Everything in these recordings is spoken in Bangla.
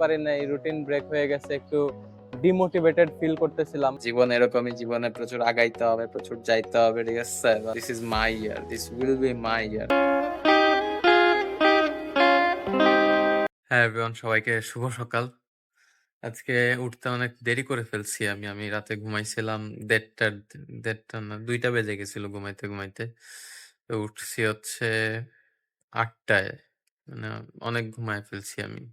পারি নাই, রুটিন ব্রেক হয়ে গেছে, একটু ডিমোটিভেটেড ফিল করতেছিলাম। জীবন এরকমই, জীবনে প্রচুর আগাইতে হবে, প্রচুর যাইতে হবে, ঠিক আছে? This is my year, this will be my year. হ্যাঁ এভরিওয়ান, সবাইকে শুভ সকাল। আজকে উঠতে অনেক দেরি করে ফেলছি। আমি রাতে ঘুমাইছিলাম দেড়টা না 2টা বেজে গেছিল ঘুমাইতে ঘুমাইতে। তো উঠছি হচ্ছে 8টায়। মানে অনেক ঘুমায় ফেলছি আমি।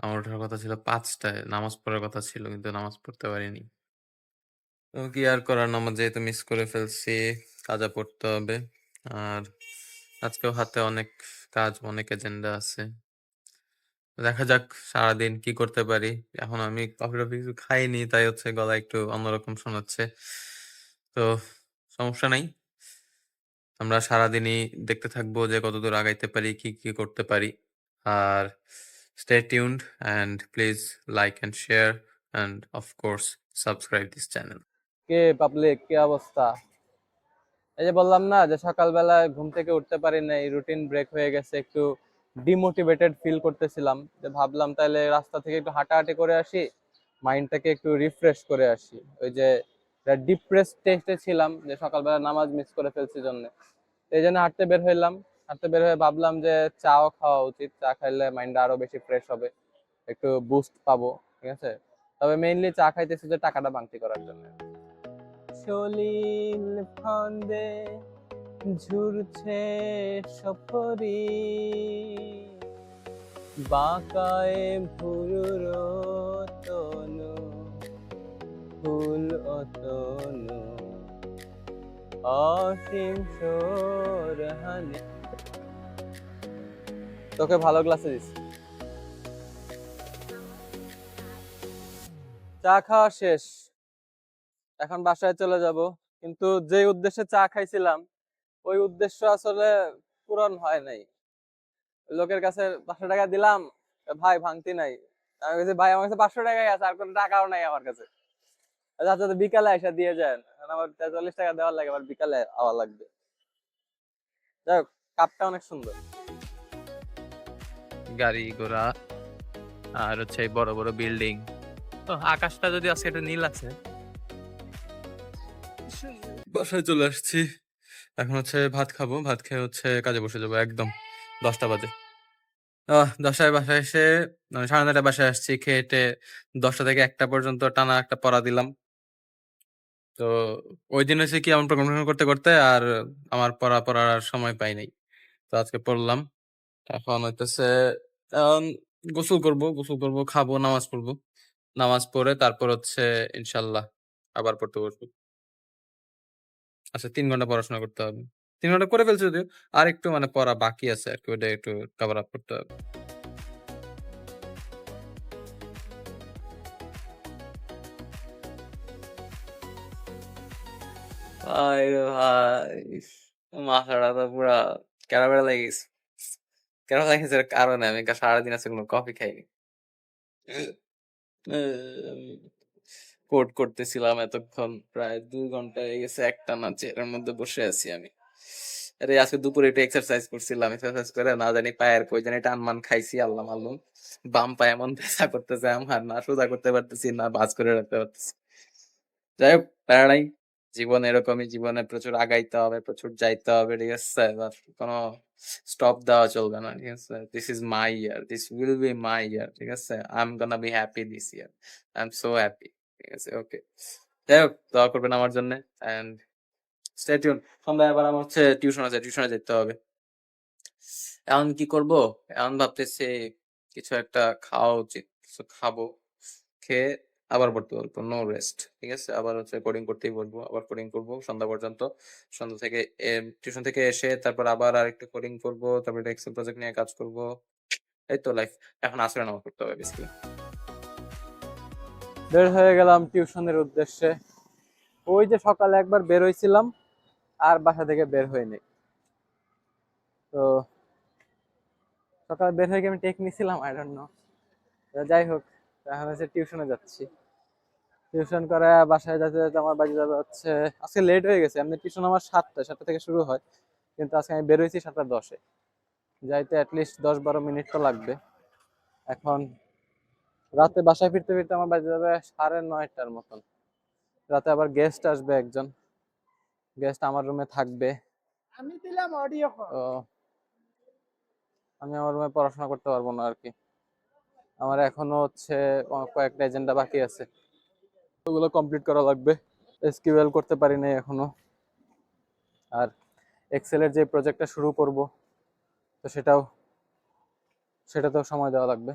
আমার ওঠার কথা ছিল 5টায়, নামাজ পড়ার কথা ছিল কিন্তু নামাজ পড়তে পারিনি। তো কি আর করার, নামাজ যেহেতু মিস করে ফেলছি, কাজা পড়তে হবে। আর আজকেও হাতে অনেক কাজ, অনেক এজেন্ডা আছে। দেখা যাক সারাদিন কি করতে পারি। এখন আমি কফি টফি কিছু খাইনি, তাই হচ্ছে গলা একটু অন্যরকম শোনাচ্ছে। তো সমস্যা নাই, আমরা সারাদিনই দেখতে থাকবো যে কতদূর আগাইতে পারি, কি কি করতে পারি। আর stay tuned and please like and share and of course subscribe this channel. কে পাবলিক, কি অবস্থা? এই যে বললাম না যে সকালবেলা ঘুম থেকে উঠতে পারি নাই, রুটিন ব্রেক হয়ে গেছে, একটু ডিমোটিভেটেড ফিল করতেছিলাম। যে ভাবলাম তাহলে রাস্তা থেকে একটু হাঁটাহাঁটি করে আসি, মাইন্ডটাকে একটু রিফ্রেশ করে আসি। ওই যে ডিপ্রেস টেস্টে ছিলাম, যে সকালবেলা নামাজ মিস করে ফেলছি জন্য। এই জন্য হাঁটতে বের হইলাম। হাঁটতে বের হয়ে ভাবলাম যে চাও খাওয়া উচিত, চা খাইলে মাইন্ডটা আরো বেশি ফ্রেশ হবে, একটু বুস্ট পাবো। ঠিক আছে, তবে মেইনলি চা খাইতেছি যে টাকাটা বাংতি করার জন্য। সলিল ফান্দে ঝুরছে সফরি, বাঁকায় ভুরুর তনু, ফুল অতনু, অসীম সোরহানে। তোকে ভালো ক্লাসে দিছি। চা খাওয়া শেষ, এখন বাসায় চলে যাব। কিন্তু যে উদ্দেশ্যে চা খাইছিলাম, ওই উদ্দেশ্য আসলে পূরণ হয় নাই। লোকের কাছে 500 টাকা দিলাম, ভাই ভাঙতি নাই। আমি বলছি ভাই আমার কাছে 500 টাকাই আছে, আর কোনো টাকাও নাই আমার কাছে। আচ্ছা তো বিকালে এসে দিয়ে যান, আমার 43 টাকা দেওয়ার লাগে, আবার বিকালে আওয়া লাগবে। যাই হোক, কাপটা অনেক সুন্দর। গাড়ি ঘোড়া আর হচ্ছে এই বড় বড় বিল্ডিং। তো আকাশটা যদি আজকে একটা নীল আছে। বাসায় চলে আসছি, এখন হচ্ছে ভাত খাবো, ভাত খেয়ে হচ্ছে কাজে বসে যাবো একদম 10টা বাজে। 10টায় বাসায় এসে 9:30টায় বাসায় আসছি, খেয়ে 10টা থেকে 1টা পর্যন্ত টানা একটা পড়া দিলাম। তো ওই দিন হচ্ছে কি আমার প্রোগ্রাম করতে করতে আর আমার পড়ার আর সময় পাই নাই। তো আজকে পড়লাম। এখন হইতেছে এখন গোসল করব, খাবো, নামাজ পড়বো। নামাজ পড়ে তারপর হচ্ছে ইনশাল্লাহ আবার পড়তে বসবো। আচ্ছা 3 ঘন্টা পড়াশোনা করতে হবে। 3 ঘন্টা করে ফেলছি যদিও, আর একটু মানে পড়া বাকি আছে আর কি, ওটা একটু কভার আপ করতে হবে। ভাই রে ভাই, মাথাটা তো পুরা ক্যারাবেলা লেগে গেছে। ক্যারাবেলা লেগে গেছে কারণে আমি সারাদিন আছে কোনো কফি খাইনি। কোড করতেছিলাম এতক্ষণ, প্রায় 2 ঘন্টা হয়ে গেছে একটানা চেয়ারের মধ্যে বসে আছি আমি। আরে আজকে দুপুরে একটু এক্সারসাইজ করছিলাম, এক্সারসাইজ করে না জানি পায়ের কই জানি টান মান খাইছি, আল্লাহ মালুম। বাম পায়ে এমন ব্যথা করতেছে আমার, না সোজা করতে পারতেছি না ভাঁজ করে রাখতে পারতেছি। যাই হোক, প্যারা নাই। জীবন এরকমই, জীবনে প্রচুর আগাইতে হবে, প্রচুর যাইতে হবে, ঠিক আছে? আর কোনো স্টপ দেওয়া চলবে না, ঠিক আছে? This is my year, this will be my year, ঠিক আছে? I am gonna be happy this year, I am so happy, ঠিক আছে? ওকে, যাই হোক, দোয়া করবেন আমার জন্য এন্ড স্টে টিউন। সন্ধ্যায় আবার আমার হচ্ছে টিউশন আছে, টিউশনে যেতে হবে। এখন কি করব? এখন ভাবতেছি কিছু একটা খাওয়া উচিত, কিছু খাবো, খেয়ে আবার পড়তে বলবো, নো রেস্ট, ঠিক আছে? আবার হচ্ছে কোডিং করতেই বলবো, আবার কোডিং করবো সন্ধ্যা পর্যন্ত। সন্ধ্যা থেকে টিউশন থেকে এসে তারপর আবার আরেকটু কোডিং করবো, তারপর এক্সেল প্রজেক্ট নিয়ে কাজ করবো। এই তো লাইফ। এখন আসলে নামাজ পড়তে হবে বেসিক্যালি। বের হয়ে গেলাম টিউশনের উদ্দেশ্যে। ওই যে সকালে একবার বের হয়েছিলাম, আর বাসা থেকে বের হয়নি। তো সকালে বের হয়ে গিয়ে আমি টেক নিছিলাম, আই ডোন্ট নো। যাই হোক, এখন হচ্ছে টিউশনে যাচ্ছি। টিউশন করে বাসায় যেতে যেতে আমার বাড়ি যাবে হচ্ছে, আজকে লেট হয়ে গেছে। এমনি টিউশন আমার 7টা থেকে শুরু হয়, কিন্তু আজকে আমি বের হয়েছি 7টা 10-এ। যাইতে অ্যাটলিস্ট 10-12 মিনিট তো লাগবে। এখন রাতে বাসায় ফিরতে ফিরতে আমার বাজে যাবে 9:30টার মতন। রাতে আবার গেস্ট আসবে একজন, গেস্ট আমার রুমে থাকবে। আমি দিলাম অডিও তো আমি আমার রুমে পড়াশোনা করতে পারবো না আর কি। আমার এখনো হচ্ছে কয়েকটা এজেন্ডা বাকি আছে, ওগুলো কমপ্লিট করা লাগবে। এসকিউএল করতে পারি নাই এখনো। আর এক্সেলের যে প্রজেক্টটা শুরু করব, তো সেটাতেও সময় দেওয়া লাগবে।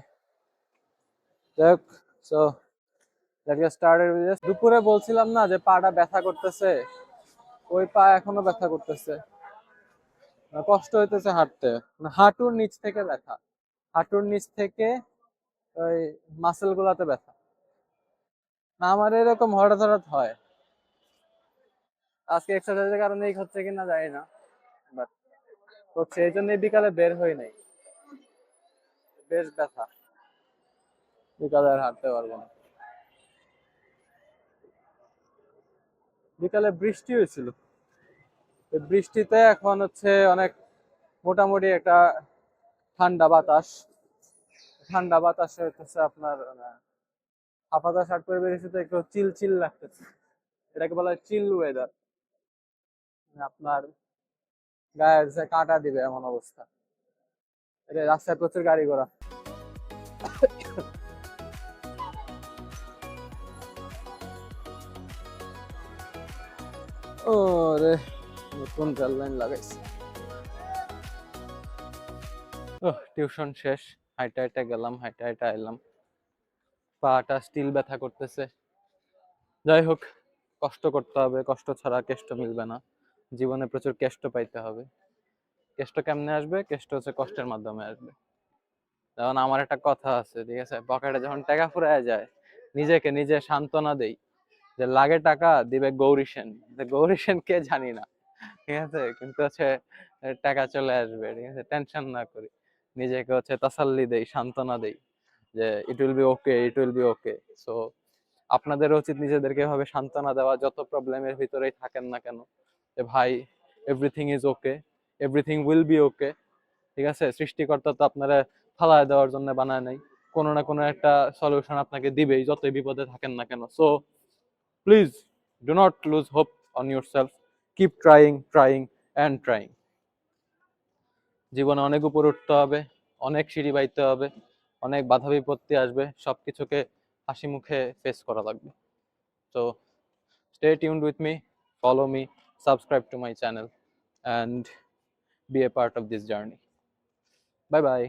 যাই হোক, so let's get started with this. দুপুরে বলছিলাম না যে পাটা ব্যথা করতেছে, ওই পা এখনো ব্যথা করতেছে, কষ্ট হইতেছে হাঁটতে। হাঁটুর নিচ থেকে ব্যথা, হাঁটুর নিচ থেকে ওই মাসেল গুলাতে ব্যথা। না, আমার এরকম হঠাৎ হঠাৎ হয়। আজকে এক্সারসাইজের কারণে হচ্ছে কিনা জানি না, বাট হচ্ছে এই জন্য বিকালে বের হই নাই। বেশ ব্যথা, বিকালে আর হাঁটতে পারবো না। বিকালে বৃষ্টি হয়েছিল, ওই বৃষ্টিতে এখন হচ্ছে অনেক মোটামুটি একটা ঠান্ডা বাতাস, ঠান্ডা বাতাসে হচ্ছে আপনার হাফাতা শার্ট পরে বেরিয়েছে তো একটু চিল চিল লাগতেছে। এটাকে বলা হয় চিল ওয়েদার। আপনার গায়ে যে কাঁটা দিবে এমন অবস্থা। এটা রাস্তায় প্রচুর গাড়ি ঘোড়া। ও রে, নতুন রেল লাইন লাগাইছে। টিউশন শেষ, হাইটা হাইটা গেলাম, হাইটা হাইটা এলাম, পাটা স্টিল ব্যথা করতেছে। যাই হোক, কষ্ট করতে হবে, কষ্ট ছাড়া কেষ্ট মিলবে না। জীবনে প্রচুর কেষ্ট পাইতে হবে। কেষ্ট কেমনে আসবে? কেষ্ট হচ্ছে কষ্টের মাধ্যমে আসবে। যেমন আমার একটা কথা আছে, ঠিক আছে, পকেটে যখন টাকা ফুরায় যায়, নিজেকে নিজে সান্ত্বনা দেই যে লাগে টাকা দিবে গৌরী সেন। গৌরী সেন কে জানি না, ঠিক আছে, কিন্তু হচ্ছে টাকা চলে আসবে, ঠিক আছে, টেনশন না করি। নিজেকে হচ্ছে তাসাল্লি দেই, সান্ত্বনা দেই যে it will be okay, it will be okay. So আপনাদের উচিত নিজেদেরকে এভাবে সান্ত্বনা দেওয়া, যত প্রবলেমের ভিতরেই থাকেন না কেন, যে ভাই everything is okay, everything will be okay. ঠিক আছে, সৃষ্টিকর্তা তো আপনারা ফালায় দেওয়ার জন্য বানায় নাই, কোনো না কোনো একটা সলিউশন আপনাকে দিবেই যতই বিপদে থাকেন না কেন। So please do not lose hope on your self, keep trying, trying and trying. জীবনে অনেক উপরে উঠতে হবে, অনেক সিঁড়ি বাইতে হবে, অনেক বাধা বিপত্তি আসবে, সবকিছুকে হাসি মুখে ফেস করা লাগবে। So stay tuned with me, follow me, subscribe to my channel, and be a part of this journey. Bye bye.